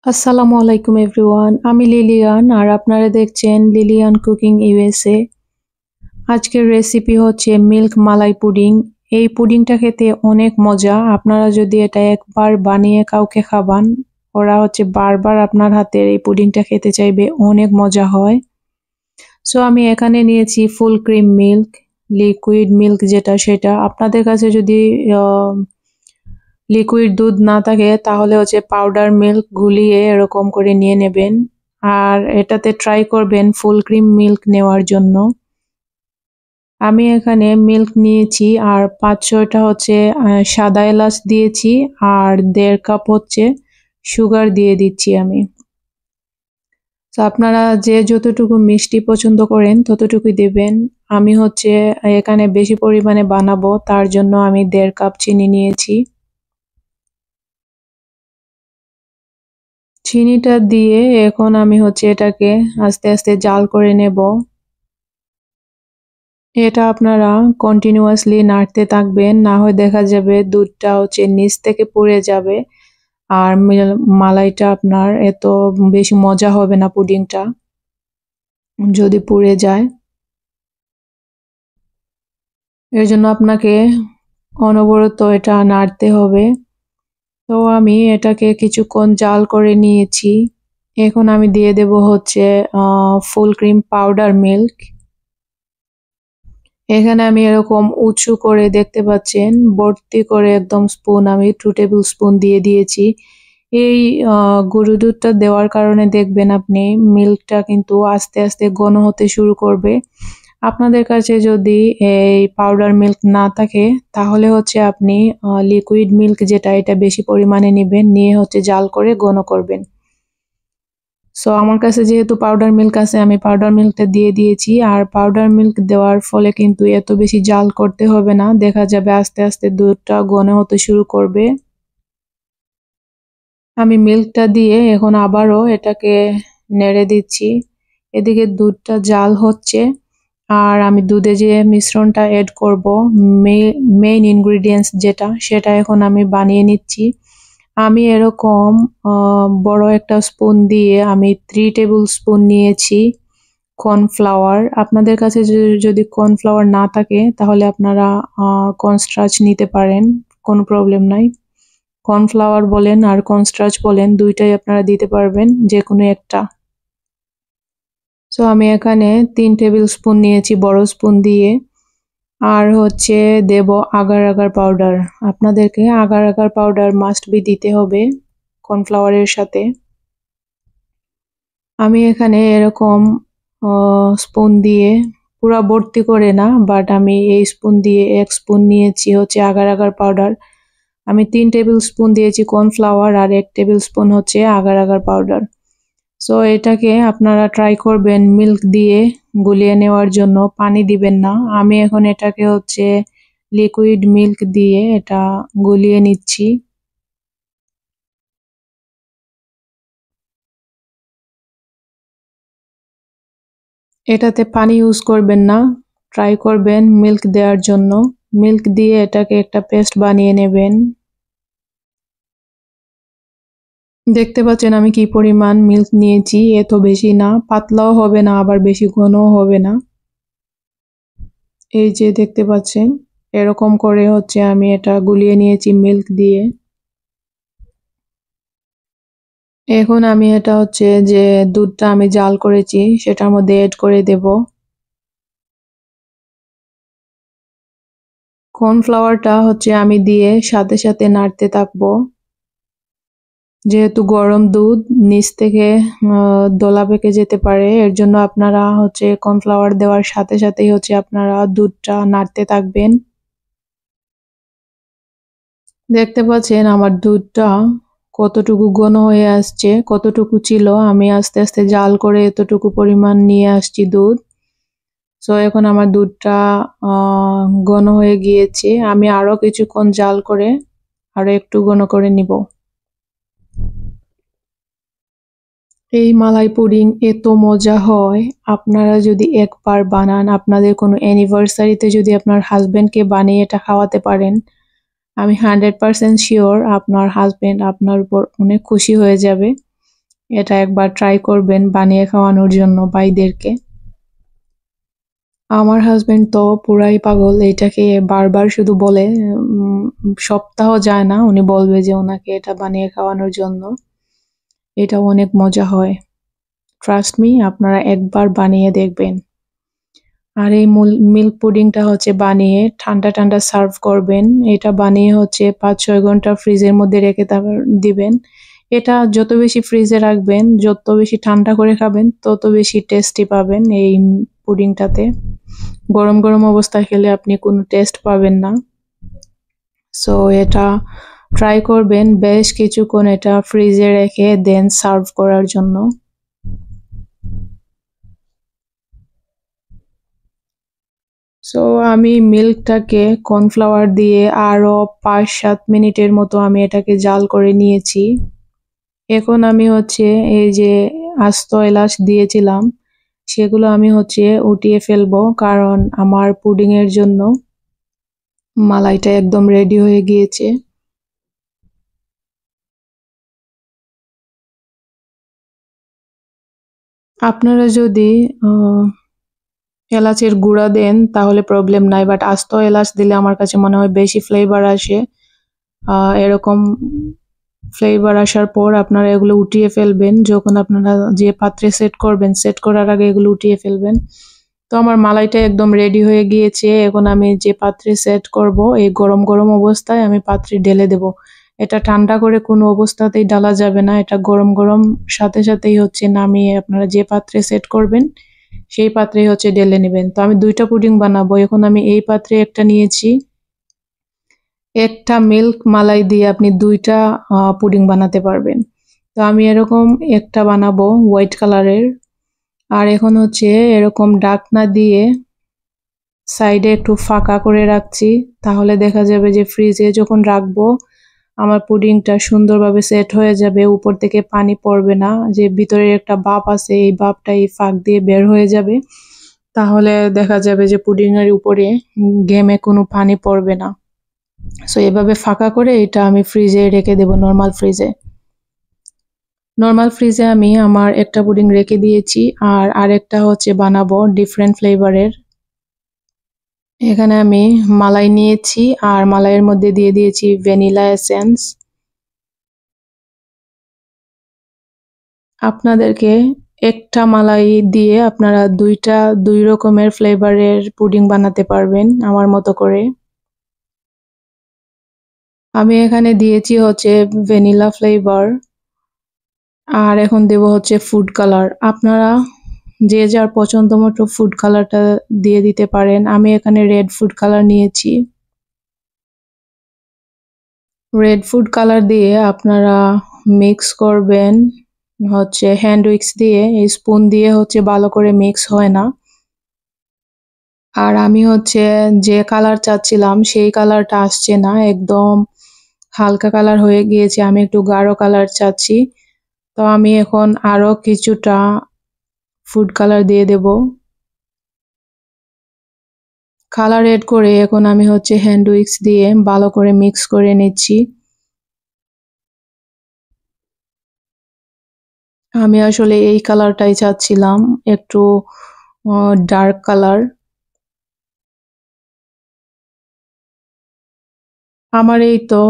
আসসালামু আলাইকুম এভরিওয়ান। আমি লিলিয়ান আর আপনারা দেখছেন লিলিয়ান কুকিং ইউএসএ। আজকের রেসিপি হচ্ছে মিল্ক মালাই পুডিং। এই পুডিংটা খেতে অনেক মজা। আপনারা যদি এটা একবার বানিয়ে কাউকে খাবান, ওরা হচ্ছে বারবার আপনার হাতের এই পুডিংটা খেতে চাইবে, অনেক মজা হয়। সো আমি এখানে নিয়েছি full cream milk, liquid milk যেটা সেটা। আপনাদের কাছে যদি লিকুইড দুধ না থাকে তাহলে হচ্ছে পাউডার মিল্ক গুলিয়ে এরকম করে নিয়ে নেবেন। আর এটাতে ট্রাই করবেন ফুল ক্রিম মিল্ক নেওয়ার জন্য। আমি এখানে মিল্ক নিয়েছি আর ৫-৬টা হচ্ছে সাদা এলাচ দিয়েছি আর ১.৫ কাপ হচ্ছে সুগার দিয়ে দিচ্ছি আমি। তো আপনারা যে যতটুকু মিষ্টি পছন্দ করেন ততটুকুই দেবেন। আমি হচ্ছে এখানে বেশি পরিমাণে বানাবো, তার জন্য আমি ১.৫ কাপ চিনি নিয়েছি। চিনিটা দিয়ে এখন আমি হচ্ছে এটাকে আস্তে আস্তে জাল করে নেব। এটা আপনারা কন্টিনিউয়াসলি নাড়তে থাকবেন, না হয় দেখা যাবে দুধটা হচ্ছে নিচ থেকে পুড়ে যাবে আর মালাইটা আপনার এত বেশি মজা হবে না পুডিংটা যদি পুড়ে যায়। এর জন্য আপনাকে অনবরত এটা নাড়তে হবে। তো আমি এটাকে কিছুক্ষণ জাল করে নিয়েছি। এখন আমি দিয়ে দেব হচ্ছে ফুল ক্রিম পাউডার মিল্ক। এখানে আমি এরকম উঁচু করে দেখতে পাচ্ছেন ভর্তি করে একদম স্পুন আমি 2 টেবিল স্পুন দিয়ে দিয়েছি। এই গুঁড়ো দুধটা দেওয়ার কারণে দেখবেন আপনি মিল্কটা কিন্তু আস্তে আস্তে ঘন হতে শুরু করবে। আপনাদের কাছে যদি এই পাউডার মিল্ক না থাকে তাহলে হচ্ছে আপনি লিকুইড মিল্ক যেটা এটা বেশি পরিমাণে নেবেন, নিয়ে হচ্ছে জাল করে ঘন করবেন। সো আমার কাছে যেহেতু পাউডার মিল্ক আছে আমি পাউডার মিল্কটা দিয়ে দিয়েছি। আর পাউডার মিল্ক দেওয়ার ফলে কিন্তু এত বেশি জাল করতে হবে না, দেখা যাবে আস্তে আস্তে দুধটা ঘন হতে শুরু করবে। আমি মিল্কটা দিয়ে এখন আবারও এটাকে নেড়ে দিচ্ছি। এদিকে দুধটা জাল হচ্ছে আর আমি দুধে যে মিশ্রণটা অ্যাড করব, মেইন ইনগ্রিডিয়েন্টস যেটা সেটা এখন আমি বানিয়ে নিচ্ছি। আমি এরকম বড় একটা স্পুন দিয়ে আমি 3 টেবিল স্পুন নিয়েছি কর্নফ্লাওয়ার। আপনাদের কাছে যদি কর্নফ্লাওয়ার না থাকে তাহলে আপনারা কর্নস্টার্চ নিতে পারেন, কোনো প্রবলেম নাই। কর্নফ্লাওয়ার বলেন আর কর্নস্টার্চ বলেন, দুইটাই আপনারা দিতে পারবেন, যে কোনো একটা। সো আমি এখানে 3 টেবিল স্পুন নিয়েছি বড় স্পুন দিয়ে। আর হচ্ছে দেব আগার আগার পাউডার। আপনাদেরকে agar agar powder must be দিতে হবে কর্নফ্লাওয়ারের সাথে। আমি এখানে এরকম স্পুন দিয়ে পুরা ভর্তি করে না, বাট আমি এই স্পুন দিয়ে 1 স্পুন নিয়েছি হচ্ছে আগার আগার পাউডার। আমি 3 টেবিল স্পুন দিয়েছি কর্নফ্লাওয়ার আর 1 টেবিল স্পুন হচ্ছে আগার আগার পাউডার। সো এটাকে আপনারা ট্রাই করবেন মিল্ক দিয়ে গুলিয়ে নেওয়ার জন্য, পানি দিবেন না। আমি এখন এটাকে হচ্ছে লিকুইড মিল্ক দিয়ে এটা গুলিয়ে নিচ্ছি। এটাতে পানি ইউজ করবেন না, ট্রাই করবেন মিল্ক দেওয়ার জন্য। মিল্ক দিয়ে এটাকে একটা পেস্ট বানিয়ে নেবেন। দেখতে পাচ্ছেন আমি কি পরিমাণ মিল্ক নিয়েছি, এত বেশি না, পাতলাও হবে না আবার বেশি ঘনও হবে না। এই যে দেখতে পাচ্ছেন এরকম করে হচ্ছে আমি এটা গুলিয়ে নিয়েছি মিল্ক দিয়ে। এখন আমি এটা হচ্ছে যে দুধটা আমি জাল করেছি সেটার মধ্যে এড করে দেব। কর্নফ্লাওয়ারটা হচ্ছে আমি দিয়ে সাথে সাথে নাড়তে থাকবো। যেহেতু গরম দুধ নিচ থেকে দলা পেকে যেতে পারে, এর জন্য আপনারা হচ্ছে কর্নফ্লাওয়ার দেওয়ার সাথে সাথেই হচ্ছে আপনারা দুধটা নাড়তে থাকবেন। দেখতে পাচ্ছেন আমার দুধটা কতটুকু ঘন হয়ে আসছে, কতটুকু ছিল আমি আস্তে আস্তে জাল করে এতটুকু পরিমাণ নিয়ে আসছি দুধ। সো এখন আমার দুধটা ঘন হয়ে গিয়েছে, আমি আরো কিছুক্ষণ জাল করে আরো একটু ঘন করে নিব। এই মালাই পুডিং এত মজা হয়, আপনারা যদি একবার বানান, আপনাদের কোনো অ্যানিভার্সারিতে যদি আপনার হাজবেন্ডকে বানিয়ে এটা খাওয়াতে পারেন, আমি 100% শিওর আপনার হাজবেন্ড আপনার উপর অনেক খুশি হয়ে যাবে। এটা একবার ট্রাই করবেন বানিয়ে খাওয়ানোর জন্য ভাইদেরকে। আমার হাজবেন্ড তো পুরাই পাগল, এটাকে বারবার শুধু বলে, সপ্তাহ যায় না উনি বলবে যে ওনাকে এটা বানিয়ে খাওয়ানোর জন্য। এটা অনেক মজা হয়, ট্রাস্ট মি, আপনারা একবার বানিয়ে দেখবেন। আর এই মিল্ক পুডিংটা হচ্ছে বানিয়ে ঠান্ডা ঠান্ডা সার্ভ করবেন। এটা বানিয়ে হচ্ছে 5-6 ঘন্টা ফ্রিজের মধ্যে রেখে তারপর দিবেন। এটা যত বেশি ফ্রিজে রাখবেন, যত বেশি ঠান্ডা করে খাবেন, তত বেশি টেস্টি পাবেন এই পুডিংটাতে। গরম গরম অবস্থায় খেলে আপনি কোনো টেস্ট পাবেন না। সো এটা ট্রাই করবেন বেশ কিছুক্ষণ এটা ফ্রিজে রেখে দেন সার্ভ করার জন্য। সো আমি মিল্কটাকে কর্নফ্লাওয়ার দিয়ে আরো 5-7 মিনিটের মতো আমি এটাকে জাল করে নিয়েছি। এখন আমি হচ্ছে এই যে আস্ত এলাচ দিয়েছিলাম সেগুলো আমি হচ্ছে উঠিয়ে ফেলবো, কারণ আমার পুডিং এর জন্য মালাইটা একদম রেডি হয়ে গিয়েছে। আপনারা যদি এলাচের গুঁড়া দেন তাহলে প্রবলেম নাই, বাট আস্ত এলাচ দিলে আমার কাছে মনে হয় বেশি ফ্লেভার আসে। এরকম ফ্লেভার আসার পর আপনারা এগুলো উঠিয়ে ফেলবেন, যখন আপনারা যে পাত্রে সেট করবেন, সেট করার আগে এগুলো উঠিয়ে ফেলবেন। তো আমার মালাইটা একদম রেডি হয়ে গিয়েছে। এখন আমি যে পাত্রে সেট করব, এই গরম গরম অবস্থায় আমি পাত্রে ঢেলে দেব। এটা ঠান্ডা করে কোনো অবস্থাতেই ডালা যাবে না, এটা গরম গরম সাথে সাথেই হচ্ছে নামিয়ে আপনারা যে পাত্রে সেট করবেন সেই পাত্রেই হচ্ছে ঢেলে নেবেন। তো আমি 2টা পুডিং বানাবো, এখন আমি এই পাত্রে একটা নিয়েছি। একটা মিল্ক মালাই দিয়ে আপনি 2টা পুডিং বানাতে পারবেন। তো আমি এরকম একটা বানাবো হোয়াইট কালারের। আর এখন হচ্ছে এরকম ঢাকনা দিয়ে সাইডে একটু ফাঁকা করে রাখছি, তাহলে দেখা যাবে যে ফ্রিজে যখন রাখবো আমার পুডিংটা সুন্দরভাবে সেট হয়ে যাবে, উপর থেকে পানি পড়বে না। যে ভিতরে একটা ভাপ আছে এই ভাপটা এই ফাঁক দিয়ে বের হয়ে যাবে, তাহলে দেখা যাবে যে পুডিং এর উপরে ঘেমে কোনো পানি পড়বে না। সো এভাবে ফাঁকা করে এটা আমি ফ্রিজে রেখে দেব, নর্মাল ফ্রিজে। নর্মাল ফ্রিজে আমি আমার একটা পুডিং রেখে দিয়েছি, আর আরেকটা হচ্ছে বানাবো ডিফারেন্ট ফ্লেভারের। এখানে আমি মালাই নিয়েছি আর মালাইয়ের মধ্যে দিয়ে দিয়েছি ভ্যানিলা এসেন্স। আপনাদেরকে একটা মালাই দিয়ে আপনারা 2 রকমের ফ্লেভারের পুডিং বানাতে পারবেন আমার মতো করে। আমি এখানে দিয়েছি হচ্ছে ভ্যানিলা ফ্লেভার, আর এখন দেব হচ্ছে ফুড কালার। আপনারা যে যার পছন্দ মতো ফুড কালারটা দিয়ে দিতে পারেন। আমি এখানে রেড ফুড কালার নিয়েছি। রেড ফুড কালার দিয়ে আপনারা মিক্স করবেন হচ্ছে হ্যান্ড উইক্স দিয়ে, এই স্পুন দিয়ে হচ্ছে ভালো করে মিক্স হয় না। আর আমি হচ্ছে যে কালার চাচ্ছিলাম সেই কালারটা আসছে না, একদম হালকা কালার হয়ে গিয়েছে। আমি একটু গাঢ় কালার চাচ্ছি, তো আমি এখন আরো কিছুটা ফুড কালার দিয়ে দেব। কালার এড করে এখন আমি হচ্ছে হ্যান্ড উইক্স দিয়ে ভালো করে মিক্স করে নিচ্ছি। আমি আসলে এই কালারটাই চাচ্ছিলাম, একটু ডার্ক কালার। আমার এই তো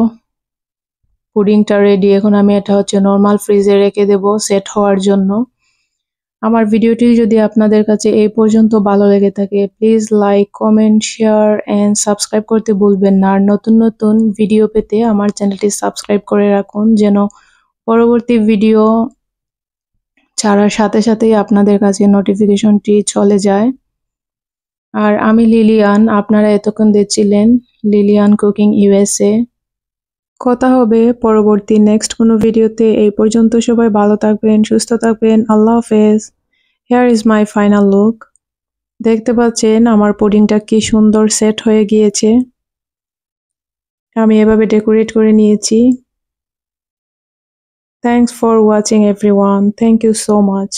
পুডিংটা রেডি। এখন আমি এটা হচ্ছে নর্মাল ফ্রিজে রেখে দেব সেট হওয়ার জন্য। আমার ভিডিওটি যদি আপনাদের কাছে এই পর্যন্ত ভালো লেগে থাকে, please like, comment, share and subscribe করতে ভুলবেন না। আর নতুন নতুন ভিডিও পেতে আমার চ্যানেলটি সাবস্ক্রাইব করে রাখুন, যেন পরবর্তী ভিডিও ছাড়ার সাথে সাথেই আপনাদের কাছে নোটিফিকেশনটি চলে যায়। আর আমি লিলিয়ান, আপনারা এতক্ষণ দেখছিলেন লিলিয়ান কুকিং ইউএসএ। কথা হবে পরবর্তী নেক্সট কোনো ভিডিওতে। এই পর্যন্ত সবাই ভালো থাকবেন, সুস্থ থাকবেন। আল্লাহ হাফেজ। Here is my final look. দেখতে পাচ্ছেন আমার পুডিংটা কি সুন্দর সেট হয়ে গিয়েছে। আমি এভাবে ডেকোরেট করে নিয়েছি। Thanks for watching everyone. Thank you so much.